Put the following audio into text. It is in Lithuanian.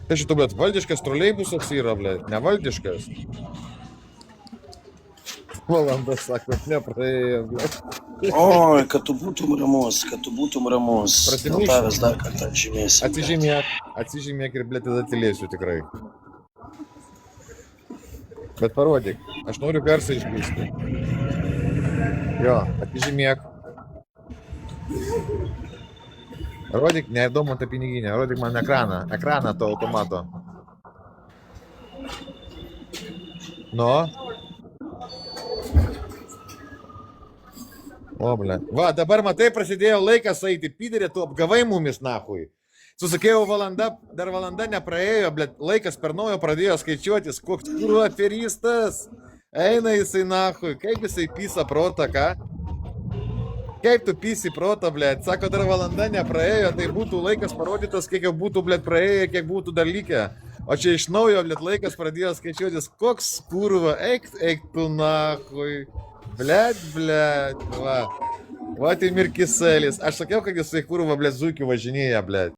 Tai šitų, blėt, valdiškas troleibusas yra, blėt, nevaldiškas. Valanda, sako, nepraėjo, blėt. Oi, kad tu būtum ramus, kad tu būtum ramus. Dėl Prasimuši. tavęs dar kartą atžymėsim. Atsižymėk ir, blėt, tada tylėsiu tikrai. Bet parodyk, aš noriu garsą išgirsti. Jo, atsižymėk. Rodyk, neįdomu tą piniginę, rodyk man ekraną to automato. Nu. O, ble. Va, dabar matai, prasidėjo laikas eiti, piderė, tu apgavai mumis, nahui. Susakėjau valanda, dar valanda nepraėjo, ble, laikas per naujo pradėjo skaičiuotis, koks kurų aferistas. Eina jisai, nahui, kaip jisai pisa protą, ką? Kaip tu pisi protą, ble, sako, dar valanda nepraėjo, tai būtų laikas parodytas, kiek jau būtų, ble, praėję, kiek būtų dar likę. O čia iš naujo, ble, laikas pradėjo skaičiuotis, koks kurva, eik tu, nahui. Блядь, va. Va tai mirkiselis. Aš sakiau, kad jisai kurva, blėt, zuikių važinėja, blėt.